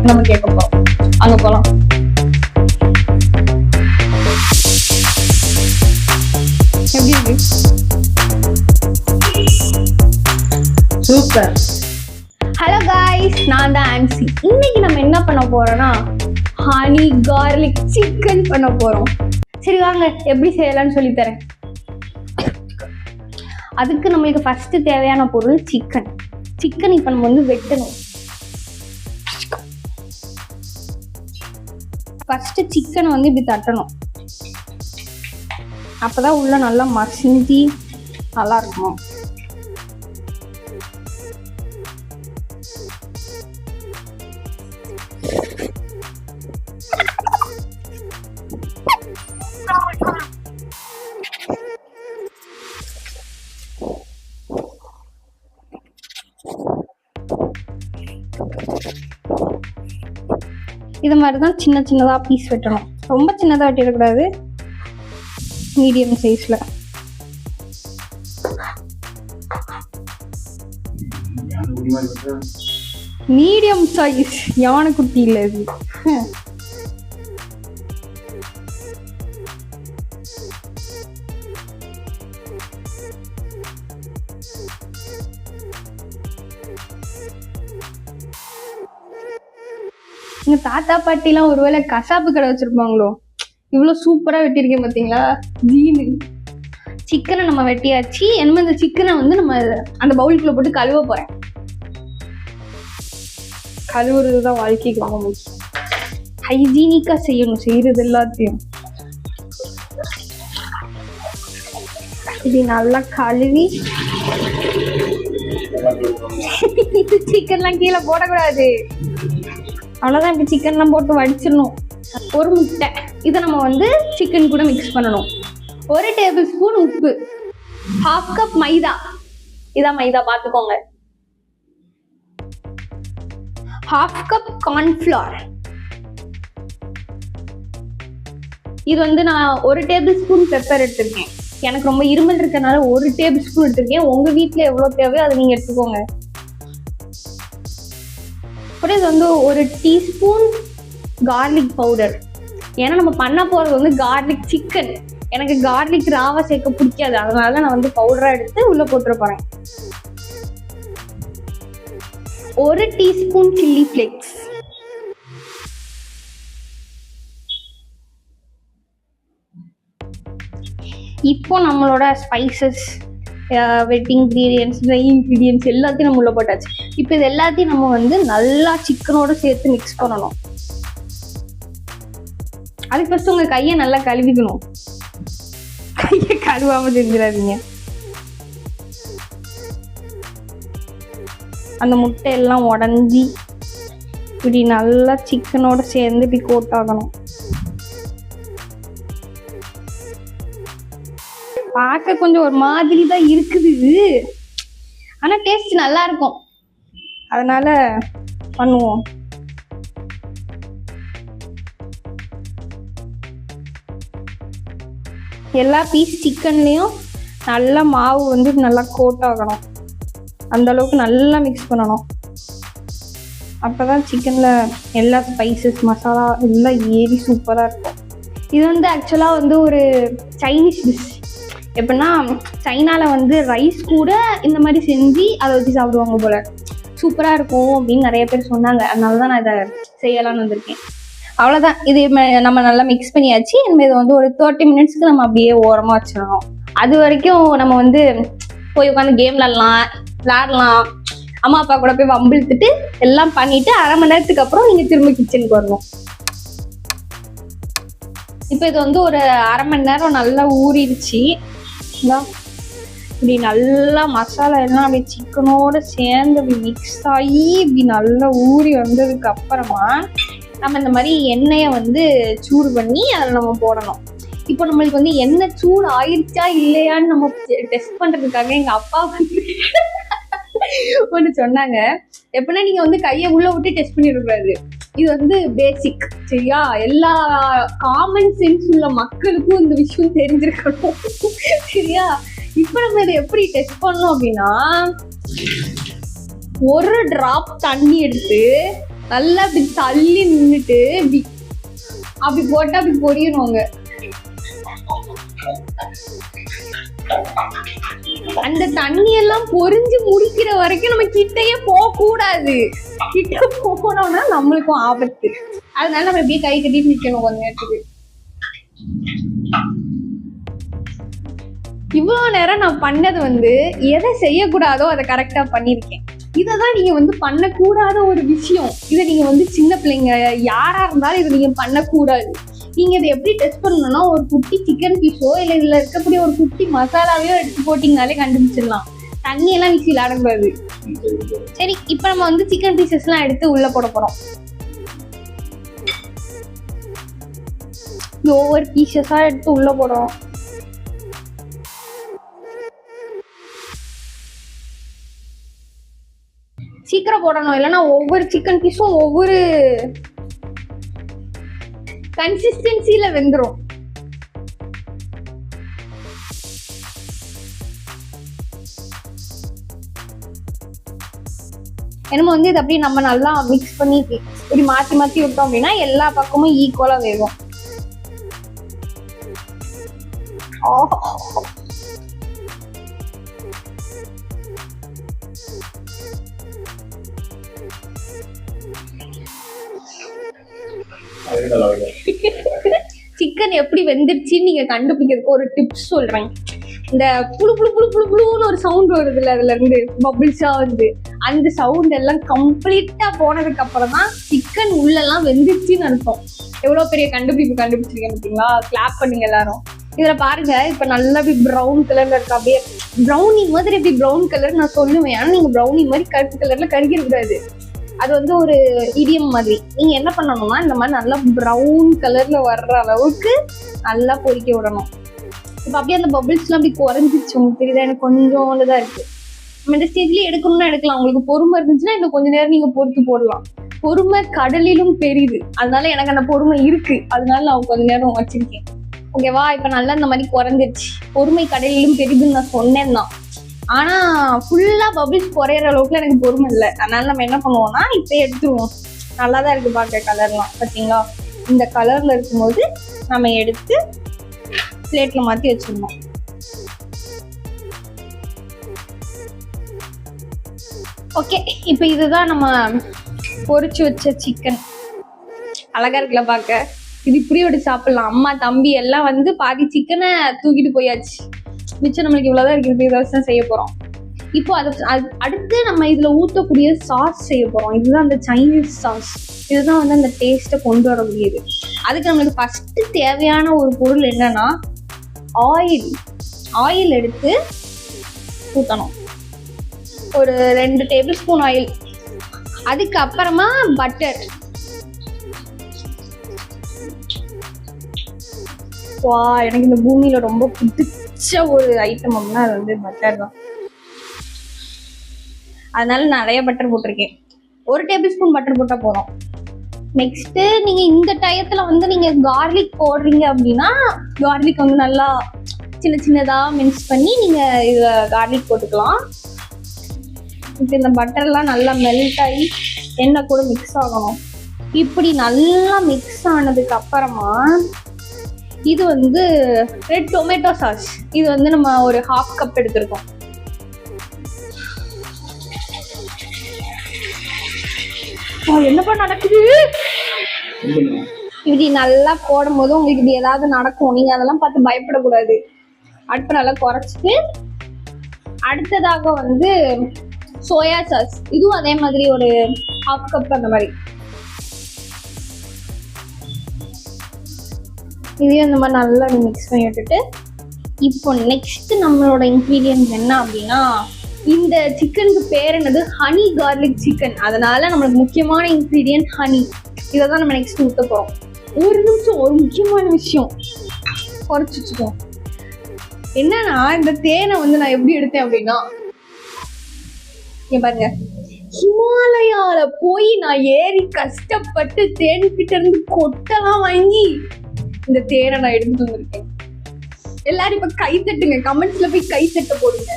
நம்ம கேட்க போறோம். அங்க போலாம். எப்படி இருக்கு? சூப்பர். ஹலோ காய்ஸ், நான் தான் ஆன்சி. இன்னைக்கு நம்ம என்ன பண்ண போறோம்னா ஹனி கார்லிக் சிக்கன் பண்ண போறோம். சரி வாங்க எப்படி செய்யலாம்னு சொல்லி தரேன். அதுக்கு நம்மளுக்கு ஃபர்ஸ்ட் தேவையான பொருள் சிக்கன். சிக்கன் இப்போ நம்ம வந்து வெட்டணும். ஃபர்ஸ்ட் சிக்கனை வந்து இப்படி தட்டணும். அப்பதான் உள்ள நல்லா மசிஞ்சி நல்லா இருக்கும். இது மாதிரிதான் சின்ன சின்னதா பீஸ் வெட்டணும். ரொம்ப சின்னதா வெட்டிடக்கூடாது, மீடியம் சைஸ்ல. மீடியம் சைஸ் யானை குட்டி இல்ல இது. எங்க தாத்தா பாட்டி எல்லாம் ஒருவேளை கசாப்பு கடை வச்சிருப்பாங்களோ. இவ்வளவு சூப்பரா வெட்டியிருக்கேன் பாத்தீங்களா. ஜீனு சிக்கனை நம்ம வெட்டியாச்சு. என்ன இந்த சிக்கனை வந்து நம்ம அந்த பவுலுக்குள்ள போட்டு கழுவ போறேன். கழுவுறதுதான் வாழ்க்கைக்கு ரொம்ப முக்கியம். ஹைஜீனிக்கா செய்யணும் செய்யறது எல்லாத்தையும். இது நல்லா கழுவி சிக்கன்லாம் கீழே போடக்கூடாது. அவ்வளோதான். இப்படி சிக்கன்லாம் போட்டு வடிச்சிடணும். ஒரு முட்டை இதை நம்ம வந்து சிக்கன் கூட மிக்ஸ் பண்ணணும். 1 டேபிள் ஸ்பூன் உப்பு, 1/2 கப் மைதா. இதான் மைதா பார்த்துக்கோங்க. 1/2 கப் கார்ன்ஃப்ளவர். இது வந்து நான் 1 டேபிள் ஸ்பூன் பெப்பர் எடுத்திருக்கேன். எனக்கு ரொம்ப இருமல் இருக்கனால 1 டேபிள் ஸ்பூன் எடுத்திருக்கேன். உங்க வீட்டில் எவ்வளோ தேவையோ அதை நீங்க எடுத்துக்கோங்க. அப்புறம் இது வந்து 1 டீஸ்பூன் கார்லிக் பவுடர். ஏன்னா நம்ம பண்ண போறது வந்து கார்லிக் சிக்கன். எனக்கு கார்லிக் ராவா சேர்க்க பிடிக்காது, அதனால நான் வந்து பவுடரா எடுத்து உள்ள போட்டுற போறேன். 1 டீஸ்பூன் சில்லி ஃபிளேக்ஸ். இப்போ நம்மளோட ஸ்பைசஸ், வெட் இன்க்ரீடியன்ஸ், ட்ரை இன்க்ரீடியன்ஸ் எல்லாத்தையும் நம்ம உள்ள போட்டாச்சு. இப்போ இது எல்லாத்தையும் நம்ம வந்து நல்லா சிக்கனோட சேர்த்து மிக்ஸ் பண்ணணும். அதுக்கு ஃபர்ஸ்ட் உங்க கையை நல்லா கழுவிக்கணும். கையை கழுவாம செஞ்சிடாதீங்க. அந்த முட்டை எல்லாம் உடஞ்சி இப்படி நல்லா சிக்கனோட சேர்ந்து இப்படி கோட் ஆகணும். பார்க்க கொஞ்சம் ஒரு மாதிரி தான் இருக்குது, ஆனா டேஸ்ட் நல்லா இருக்கும். அதனால பண்ணுவோம். எல்லா பீஸ் சிக்கன்லயும் நல்லா மாவு வந்து நல்லா கோட் ஆகணும். அந்த அளவுக்கு நல்லா மிக்ஸ் பண்ணணும். அப்பதான் சிக்கன்ல எல்லா ஸ்பைசஸ் மசாலா எல்லாம் ஏறி சூப்பரா இருக்கும். இது வந்து ஆக்சுவலா வந்து ஒரு சைனீஸ் டிஷ். எப்படின்னா சைனால வந்து ரைஸ் கூட இந்த மாதிரி செஞ்சு அதை வச்சு சாப்பிடுவாங்க போல. சூப்பரா இருக்கும் அப்படின்னு நிறைய பேர் சொன்னாங்க. அதனாலதான் நான் இதை செய்யலாம்னு வந்திருக்கேன். அவ்வளோதான். இது நம்ம நல்லா மிக்ஸ் பண்ணியாச்சு. இனிமேல் இதை வந்து ஒரு 30 மினிட்ஸ்க்கு நம்ம அப்படியே ஓரமாக வச்சிடணும். அது வரைக்கும் நம்ம வந்து போய் உட்காந்து கேம் விளாடலாம். அம்மா அப்பா கூட போய் வம்பிழுத்துட்டு எல்லாம் பண்ணிட்டு 1/2 மணி நேரத்துக்கு அப்புறம் நீங்கள் திரும்ப கிச்சனுக்கு வரணும். இப்போ இது வந்து ஒரு 1/2 மணி நேரம் நல்லா ஊறிடுச்சு. இப்படி நல்லா மசாலா எல்லாம் அப்படியே சிக்கனோட சேர்ந்து அப்படி மிக்ஸ் ஆகி இப்படி நல்லா ஊறி வந்ததுக்கு அப்புறமா நம்ம இந்த மாதிரி எண்ணெயை வந்து சூடு பண்ணி அதில் நம்ம போடணும். இப்போ நம்மளுக்கு வந்து எண்ணெய் சூடு ஆயிடுச்சா இல்லையான்னு நம்ம டெஸ்ட் பண்றதுக்காக எங்க அப்பா வந்து ஒன்று சொன்னாங்க. எப்படின்னா நீங்க வந்து கையை உள்ள விட்டு டெஸ்ட் பண்ணிடக்கூடாது. இது வந்து பேசிக், சரியா? எல்லா காமன் சென்ஸ் உள்ள மக்களுக்கும் இந்த விஷயம் தெரிஞ்சிருக்கணும், சரியா? இப்ப நம்ம இதை எப்படி டெஸ்ட் பண்ணோம் அப்படின்னா, 1 டிராப் தண்ணி எடுத்து நல்லா அப்படி தள்ளி நின்றுட்டு அப்படி போட்டா அப்படி பொரியணுங்க. அந்த தண்ணி எல்லாம் பொரிஞ்சு முடிக்கிற வரைக்கும் நம்ம கிட்டையே போக கூடாது. கிட்ட போனோம்னா நம்மளுக்கும் ஆபத்து. அதனால நம்ம எப்படியே கை கட்டிட்டு நிக்கணும் கொஞ்ச நேரத்துக்கு. இவ்வளவு நேரம் நான் பண்ணது வந்து எதை செய்யக்கூடாதோ அதை கரெக்டா பண்ணிருக்கேன். இததான் நீங்க பண்ணக்கூடாத ஒரு விஷயம். இதை நீங்க சின்ன பிள்ளைங்க யாரா இருந்தாலும் இதை நீங்க பண்ணக்கூடாது. நீங்க இதை எப்படி டெஸ்ட் பண்ணணும்னா, ஒரு குட்டி சிக்கன் பீஸோ இல்ல இதுல இருக்கக்கூடிய ஒரு குட்டி மசாலாவையோ எடுத்து போட்டீங்கனாலே கண்டுபிடிச்சிடலாம். தண்ணி எல்லாம் மிக்ஸியில் ஆடக்கூடாது. சரி, இப்ப நம்ம சிக்கன் பீசஸ் எல்லாம் எடுத்து உள்ள போட போறோம். ஒவ்வொரு பீசஸா எடுத்து உள்ள போடுறோம். சீக்கிரம் போடணும், இல்லைன்னா ஒவ்வொரு சிக்கன் பீஸும் ஒவ்வொரு கன்சிஸ்டன்சில வெந்துரும். என்னமோ இது அப்படியே நம்ம நல்லா மிக்ஸ் பண்ணி இப்படி மாத்தி மாத்தி விட்டோம் அப்படின்னா எல்லா பக்கமும் ஈக்குவலா வேகும். சிக்கன் எப்படி வெந்துருச்சுன்னு நீங்க கண்டுபிடிக்கிறதுக்கு ஒரு டிப்ஸ் சொல்றேன். இந்த புழு புழு புழு புழு புழுன்னு ஒரு சவுண்ட் வருதுல்ல, அதுல இருந்து பபிள்ஸா அந்த சவுண்ட் எல்லாம் கம்ப்ளீட்டா போனதுக்கு அப்புறம் தான் சிக்கன் உள்ளெல்லாம் வெந்துருச்சுன்னு அர்த்தம். எவ்வளவு பெரிய கண்டுபிடிச்சிருக்கேன் பார்த்தீங்களா? கிளாப் பண்ணுங்க எல்லாரும். இதுல பாருங்க, இப்ப நல்லா இப்படி ப்ரௌன் கலர்ல இருக்கு. அப்படியே ப்ரௌனி மாதிரி இப்படி ப்ரௌன் கலர் நான் சொல்லுவேன். ஆனா நீங்க ப்ரௌனி மாதிரி கருப்பு கலர்ல கருகிட கூடாது. அது ஒரு இடியம் மாதிரி. நீங்க என்ன பண்ணணும்னா, இந்த மாதிரி நல்லா ப்ரௌன் கலர்ல வர்ற அளவுக்கு நல்லா பொரிக்க விடணும். இப்ப அப்படியே அந்த பபிள்ஸ் எல்லாம் அப்படி குறைஞ்சிச்சு. உங்களுக்கு தெரியுதா? எனக்கு கொஞ்சம் தான் இருக்கு. நம்ம இந்த ஸ்டேஜ்லயே எடுக்கணும்னா எடுக்கலாம். உங்களுக்கு பொறுமை இருந்துச்சுன்னா இன்னும் கொஞ்ச நேரம் நீங்க பொறுத்து போடலாம். பொறுமை கடலிலும் பெரிது. அதனால எனக்கு அந்த பொறுமை இருக்கு. அதனால நான் கொஞ்ச நேரம் வச்சிருக்கேன். ஓகேவா? இப்ப நல்லா இந்த மாதிரி குறைஞ்சிருச்சு. பொறுமை கடலிலும் பெரிதுன்னு நான் சொன்னேன் தான். ஆனா ஃபுல்லா பபிள்ஸ் குறையிற அளவுக்குலாம் எனக்கு பொறுமை இல்லை. அதனால நம்ம என்ன பண்ணுவோம்னா, இப்ப எடுத்துருவோம். நல்லாதான் இருக்கு பார்க்க கலர்லாம். பார்த்தீங்களா? இந்த கலர்ல இருக்கும்போது நம்ம எடுத்து பிளேட்ல மாத்தி வச்சிடணும். ஓகே, இப்ப இதுதான் நம்ம பொரிச்சு வச்ச சிக்கன். அழகா இருக்குல்ல பார்க்க? இது இப்படி ஒரு சாப்பிடலாம். அம்மா தம்பி எல்லாம் பாதி சிக்கனை தூக்கிட்டு போயாச்சு. மிச்சம் நம்மளுக்கு இவ்வளவுதான் இருக்குது. இதை வச்சு தான் செய்ய போறோம். இப்போ அடுத்து நம்ம இதுல ஊற்றக்கூடிய சாஸ் செய்ய போறோம். இதுதான் அந்த சைனீஸ் சாஸ். இதுதான் அந்த டேஸ்ட்டை கொண்டு வர முடியுது. அதுக்கு நம்மளுக்கு ஃபர்ஸ்ட் தேவையான ஒரு பொருள் என்னன்னா, ஆயில் எடுத்து ஊற்றணும். ஒரு 2 டேபிள் ஸ்பூன் ஆயில். அதுக்கு அப்புறமா பட்டர். வா, எனக்கு இந்த பூமியில ரொம்ப பிடிச்ச ஒரு ஐட்டம் அப்படின்னா அது பட்டர் தான். அதனால நிறைய பட்டர் போட்டிருக்கேன். 1 டேபிள் ஸ்பூன் பட்டர் போட்டா போதும். நெக்ஸ்ட், நீங்க இந்த டயத்துல நீங்க கார்லிக் போடுறீங்க அப்படின்னா, கார்லிக் நல்லா சின்ன சின்னதா மிக்ஸ் பண்ணி நீங்க இதுல கார்லிக் போட்டுக்கலாம். இப்போ இந்த பட்டர்லாம் நல்லா மெல்ட் ஆகி எண்ணெய் கூட மிக்ஸ் ஆகணும். இப்படி நல்லா மிக்ஸ் ஆனதுக்கு அப்புறமா இது ரெட் டொமேட்டோ சாஸ். இது நம்ம ஒரு 1/2 கப் எடுத்திருக்கோம். என்னப்பா நடக்குது? இப்படி நல்லா போடும் போது உங்களுக்கு இப்படி ஏதாவது நடக்கும். நீங்க அதெல்லாம் பார்த்து பயப்படக்கூடாது. அடுப்பை நல்லா குறைச்சிட்டு, அடுத்ததாக சோயா சாஸ். இதுவும் அதே மாதிரி ஒரு 1/2 கப் அந்த மாதிரி. இதையும் இந்த மாதிரி நல்லா மிக்ஸ் பண்ணி விட்டுட்டு, இப்போ நெக்ஸ்ட் நம்மளோட இன்க்ரீடியன்ட் என்ன அப்படின்னா, இந்த சிக்கனுக்கு பேர் என்னது? Honey garlic chicken. அதனால நம்மளுக்கு முக்கியமான இன்க்ரீடியன்ட் ஹனி. இதை தான் நம்ம நெக்ஸ்ட் ஊற்ற போறோம். ஒரு நிமிஷம், ஒரு முக்கியமான விஷயம் குறைச்சி வச்சுக்கோம். என்னன்னா, இந்த தேனை நான் எப்படி எடுத்தேன் அப்படின்னா, பாருங்க, ஹிமாலயால போய் நான் ஏறி கஷ்டப்பட்டு தேன்கிட்ட இருந்து கொட்டெல்லாம் வாங்கி இந்த தேனை நான் எடுத்துட்டு வந்திருக்கேன். எல்லாரும் இப்ப கை தட்டுங்க, கமெண்ட்ஸ்ல போய் கை தட்ட போடுங்க.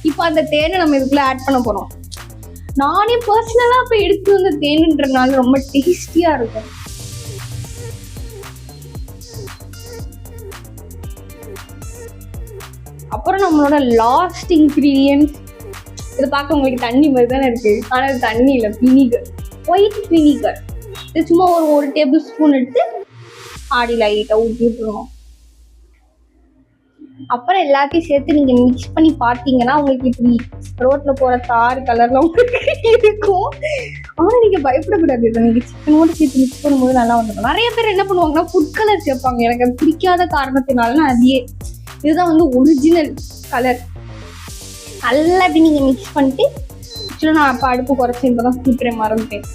இப்ப அந்த தேனை நம்ம இதுக்குள்ள ஆட் பண்ண போறோம். நானே பர்சனலா இப்ப எடுத்து வந்து தேனுன்றனால ரொம்ப டேஸ்டியா இருக்கும். அப்புறம் நம்மளோட லாஸ்ட் இன்கிரீடியன்ட், இதை பார்க்க உங்களுக்கு தண்ணி மாதிரி தானே இருக்கு, ஆனா அது தண்ணி இல்லை, வினிகர், ஒயிட் வினிகர். இது சும்மா ஒரு டேபிள் ஸ்பூன் எடுத்து ஆடி லைட்டா ஊற்றி விட்டுருவோம். அப்புறம் எல்லாத்தையும் சேர்த்து நீங்க மிக்ஸ் பண்ணி பார்த்தீங்கன்னா உங்களுக்கு இப்படி ரோட்ல போற தார் கலர்ல உங்களுக்கு இருக்கும். ஆனா நீங்க பயப்படக்கூடாது, நீங்க சிக்கனோட சேர்த்து மிக்ஸ் பண்ணும்போது நல்லா வந்துடும். நிறைய பேர் என்ன பண்ணுவாங்கன்னா ஃபுட் கலர் சேர்ப்பாங்க. எனக்கு அது பிடிக்காத காரணத்தினால அதையே, இதுதான் வந்து ஒரிஜினல் கலர். நல்லா இப்படி நீங்க மிக்ஸ் பண்ணிட்டு, ஆக்சுவலாக நான் அப்போ அடுப்பு குறைச்சி இப்போதான் கூப்பிட்றேன், மறந்துட்டேன்.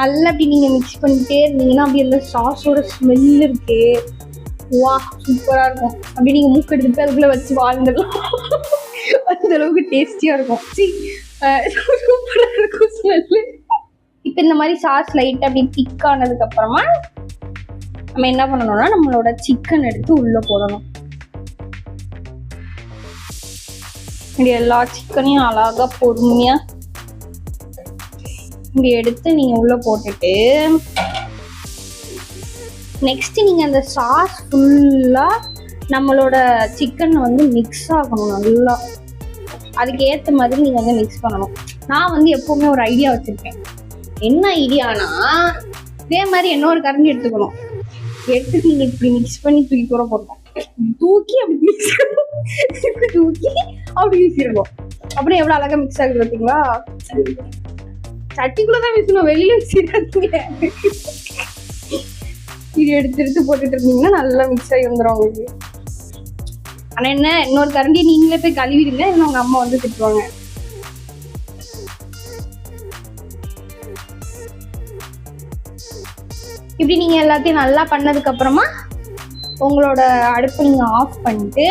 நல்லா அப்படி நீங்க மிக்ஸ் பண்ணிட்டே இருந்தீங்கன்னா அப்படி எல்லாம் சாஸோட ஸ்மெல் இருக்கு, வா சூப்பரா இருக்கும். அப்படி நீங்க மூக்கு எடுத்துட்டு அதுக்குள்ள வச்சு வாழ்ந்துடலாம், அந்த அளவுக்கு டேஸ்டியா இருக்கும். சூப்பரா இருக்கும் ஸ்மெல்லு. இப்போ இந்த மாதிரி சாஸ் லைட் அப்படி திக் ஆனதுக்கு அப்புறமா நம்ம என்ன பண்ணணும்னா நம்மளோட சிக்கன் எடுத்து உள்ள போடணும். இப்படி எல்லா சிக்கனையும் அழகா பொறுமையா இப்படி எடுத்து நீங்க உள்ள போட்டுட்டு, நெக்ஸ்ட் நீங்க அந்த சாஸ் ஃபுல்லா நம்மளோட சிக்கன் வந்து மிக்ஸ் ஆகணும் நல்லா. அதுக்கு ஏற்ற மாதிரி நீங்க வந்து மிக்ஸ் பண்ணணும். நான் வந்து எப்பவுமே ஒரு ஐடியா வச்சிருக்கேன். என்ன ஐடியானா, இதே மாதிரி இன்னொரு கரண்டி எடுத்துக்கணும். எடுத்துட்டு நீங்க இப்படி மிக்ஸ் பண்ணி தூக்கி கூட போடணும். தூக்கி அப்படி மிக்ஸ் தூக்கி அப்படி வீசிருக்கோம். அப்புறம் எவ்வளவு அழகா மிக்ஸ் ஆகுது பார்த்தீங்களா? சட்டிக்குள்ளதான் வீசணும், வெளியில வீசிடாதீங்க. இது எடுத்து போட்டுட்டு இருந்தீங்கன்னா நல்லா மிக்ஸ் ஆகி வந்துடும் உங்களுக்கு. ஆனா என்ன, இன்னொரு கரண்டி நீங்களே போய் கழுவிடுங்க, இல்லை உங்க அம்மா வந்து திட்டுவாங்க. இப்படி நீங்க எல்லாத்தையும் நல்லா பண்ணதுக்கு அப்புறமா உங்களோட அடுப்பு நீங்க ஆஃப் பண்ணிட்டு,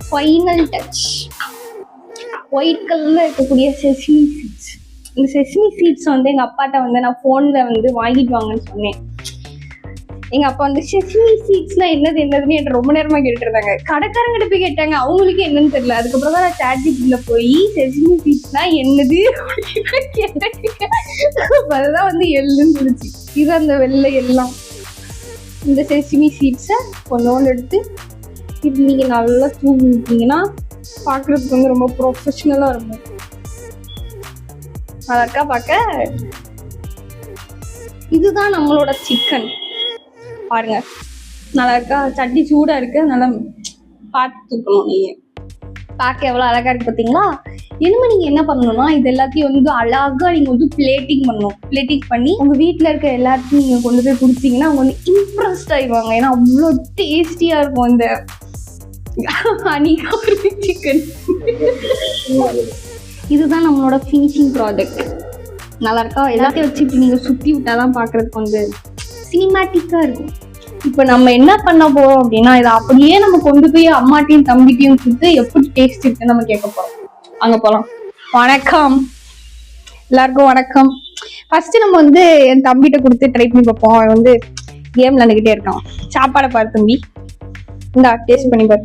ஃபைனல் டச் ஒயிட் கலர்ல இருக்கக்கூடிய செஸ்மி சீட்ஸ். இந்த செஸ்மி சீட்ஸ் வந்து எங்க அப்பாட்ட வந்து நான் போன்ல வந்து வாங்கிட்டு வாங்கன்னு சொன்னேன். எங்க அப்பா வந்து செஸ்மி சீட்ஸ்னா என்னதுன்னு என்கிட்ட ரொம்ப நேரமா கேட்டுட்டு இருந்தாங்க. கடைக்காரங்கிட்ட போய் கேட்டாங்க, அவங்களுக்கு என்னன்னு தெரியல. அதுக்கப்புறம் தான் நான் சாட்ஜிபிட்டில போய் செஸ்மி சீட்ஸ்னா என்னது அதுதான் வந்து எள்ளுன்னு சொல்லிச்சு. இது அந்த வெள்ளை எல்லாம். இந்த செஸ்மி சீட்ஸை கொஞ்சோண்டு எடுத்து இப்படி நீங்க நல்லா தூவி விட்டீங்கன்னா பாக்குறதுக்கு வந்து ரொம்ப ப்ரொஃபஷனலா இருக்கும். அதற்கா பார்க்க இதுதான் நம்மளோட சிக்கன். பாருங்க நல்லா இருக்கா, சட்டி சூடா இருக்கு, நல்லா பார்த்து தூக்கணும். நீங்க பார்க்க எவ்வளவு அழகா இருக்கு பார்த்தீங்களா? இனிமே நீங்க என்ன பண்ணணும்னா இது எல்லாத்தையும் வந்து அழகா நீங்க வந்து பிளேட்டிங் பண்ணணும். பிளேட்டிங் பண்ணி உங்க வீட்டுல இருக்க எல்லாத்தையும் நீங்க கொண்டு போய் கொடுத்தீங்கன்னா அவங்க வந்து இம்ப்ரெஸ்ட் ஆயிடுவாங்க. ஏன்னா அவ்வளோ டேஸ்டியா இருக்கும் இந்த ஹனி சிக்கன். இதுதான் நம்மளோட ஃபினிஷிங் ப்ராடக்ட். நல்லா இருக்கா? எல்லாத்தையும் வச்சு நீங்க சுத்தி விட்டாதான் பாக்குறதுக்கு வந்து சினிமேட்டிக்கா இருக்கும். இப்ப நம்ம என்ன பண்ண போறோம் அப்படின்னா, இதை அப்படியே நம்ம கொண்டு போய் அம்மாட்டையும் தம்பிட்டையும் கொடுத்து எப்படி டேஸ்ட் இருக்குன்னு நம்ம கேட்க போறோம். அங்க போலாம். வணக்கம் எல்லாருக்கும், வணக்கம். ஃபர்ஸ்ட் நம்ம வந்து என் தம்பிட்ட கொடுத்து ட்ரை பண்ணி பார்ப்போம். அவன் வந்து கேம் விளையாண்டுக்கிட்டே இருக்கான். சாப்பாடை பாரு தம்பி, இந்தா டேஸ்ட் பண்ணி பாரு.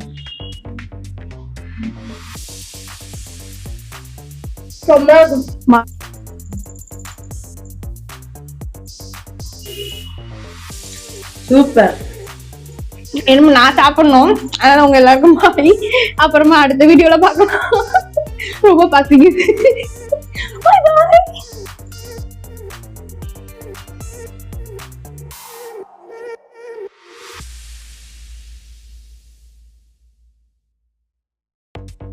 சூப்பர். என்ன நான் சாப்பிடணும், அதனால உங்க எல்லாருக்கும் பாய். அப்புறமா அடுத்த வீடியோல பார்க்கலாம். ரொம்ப பசிக்குது.